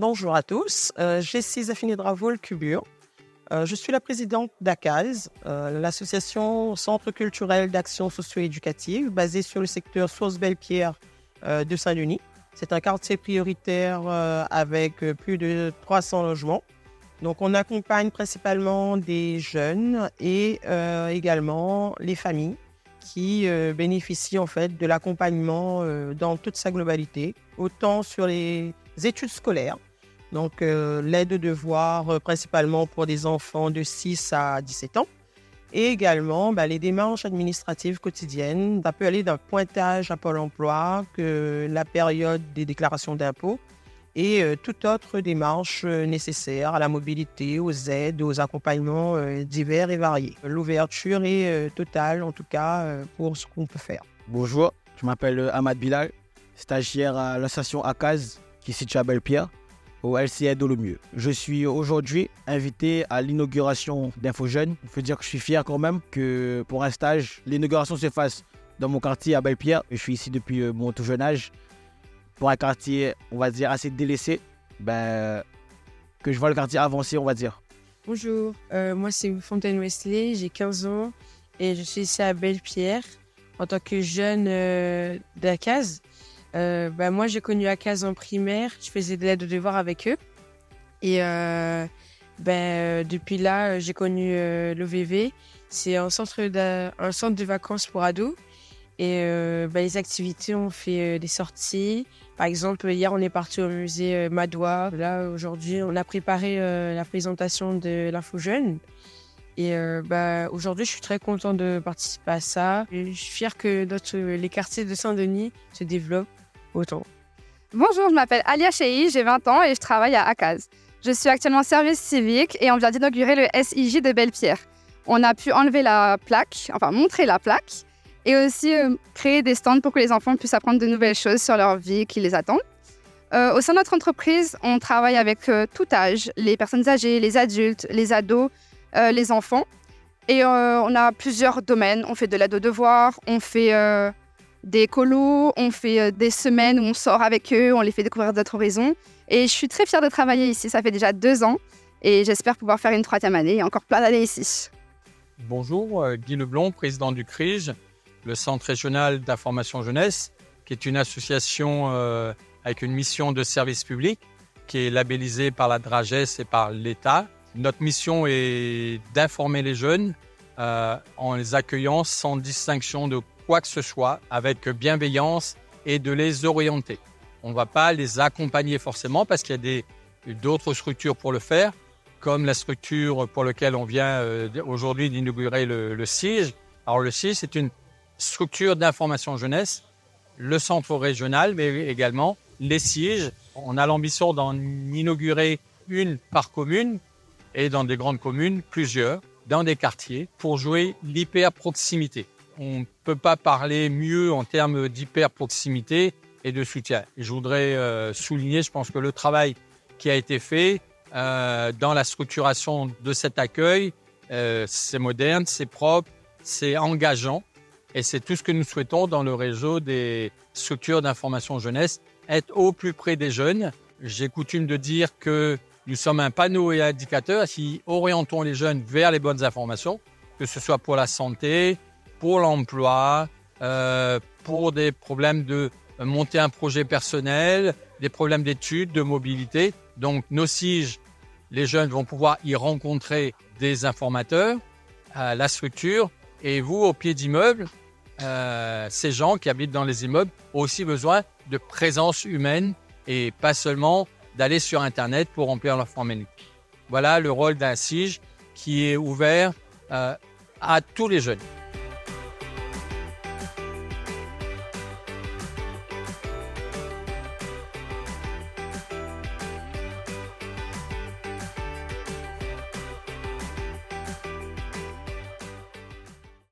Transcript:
Bonjour à tous, je suis Zafine Dravoul Cubure. Je suis la présidente d'ACAS, l'association Centre culturel d'action socio-éducative basée sur le secteur Source-Belle-Pierre de Saint-Denis. C'est un quartier prioritaire avec plus de 300 logements. Donc, on accompagne principalement des jeunes et également les familles qui bénéficient en fait de l'accompagnement dans toute sa globalité, autant sur les études scolaires, donc l'aide aux devoirs principalement pour des enfants de 6 à 17 ans, et également les démarches administratives quotidiennes. Ça peut aller d'un pointage à Pôle emploi que la période des déclarations d'impôts et toute autre démarche nécessaire à la mobilité, aux aides, aux accompagnements divers et variés. L'ouverture est totale, en tout cas, pour ce qu'on peut faire. Bonjour, je m'appelle Ahmad Bilal, stagiaire à l'association ACAS qui est située à Belle-Pierre, au LCA Dolomieu. Je suis aujourd'hui invité à l'inauguration d'InfoJeunes. Il faut dire que je suis fier quand même que pour un stage, l'inauguration se fasse dans mon quartier à Belle-Pierre. Je suis ici depuis mon tout jeune âge. Pour un quartier, on va dire, assez délaissé, que je vois le quartier avancer, on va dire. Bonjour, moi c'est Fontaine Wesley, j'ai 15 ans et je suis ici à Belle-Pierre en tant que jeune d'ACAS. Moi j'ai connu ACAS en primaire, je faisais de l'aide aux devoirs avec eux. Et depuis là, j'ai connu l'OVV. C'est un centre de vacances pour ados. Et les activités, on fait des sorties. Par exemple, hier, on est parti au musée Madois. Là, aujourd'hui, on a préparé la présentation de l'InfoJeunes. Et aujourd'hui, je suis très contente de participer à ça. Et je suis fière que les quartiers de Saint-Denis se développent autant. Bonjour, je m'appelle Alia Chehi, j'ai 20 ans et je travaille à ACAS. Je suis actuellement en service civique et on vient d'inaugurer le SIJ de Belle-Pierre. On a pu enlever la plaque, montrer la plaque. Et aussi créer des stands pour que les enfants puissent apprendre de nouvelles choses sur leur vie qui les attendent. Au sein de notre entreprise, on travaille avec tout âge, les personnes âgées, les adultes, les ados, les enfants. Et on a plusieurs domaines. On fait de l'aide aux devoirs, on fait des colos, on fait des semaines où on sort avec eux, on les fait découvrir d'autres horizons. Et je suis très fière de travailler ici, ça fait déjà 2 ans. Et j'espère pouvoir faire une 3e année et encore plein d'années ici. Bonjour, Guy Leblond, président du CRIJ, le Centre régional d'information jeunesse, qui est une association avec une mission de service public, qui est labellisée par la DRAGES et par l'État. Notre mission est d'informer les jeunes en les accueillant sans distinction de quoi que ce soit, avec bienveillance et de les orienter. On ne va pas les accompagner forcément parce qu'il y a d'autres structures pour le faire, comme la structure pour laquelle on vient aujourd'hui d'inaugurer le CIJ. Alors le CIJ, c'est une structure d'information jeunesse, le centre régional, mais également les CIJ. On a l'ambition d'en inaugurer une par commune et dans des grandes communes, plusieurs, dans des quartiers, pour jouer l'hyper-proximité. On ne peut pas parler mieux en termes d'hyper-proximité et de soutien. Et je voudrais souligner, je pense que le travail qui a été fait dans la structuration de cet accueil, c'est moderne, c'est propre, c'est engageant. Et c'est tout ce que nous souhaitons dans le réseau des structures d'information jeunesse, être au plus près des jeunes. J'ai coutume de dire que nous sommes un panneau et indicateur qui orientons les jeunes vers les bonnes informations, que ce soit pour la santé, pour l'emploi, pour des problèmes de monter un projet personnel, des problèmes d'études, de mobilité. Donc nos CIJ, les jeunes vont pouvoir y rencontrer des informateurs, la structure, et vous, au pied d'immeubles, ces gens qui habitent dans les immeubles ont aussi besoin de présence humaine et pas seulement d'aller sur Internet pour remplir leur formulaire. Voilà le rôle d'un CIJ qui est ouvert à tous les jeunes.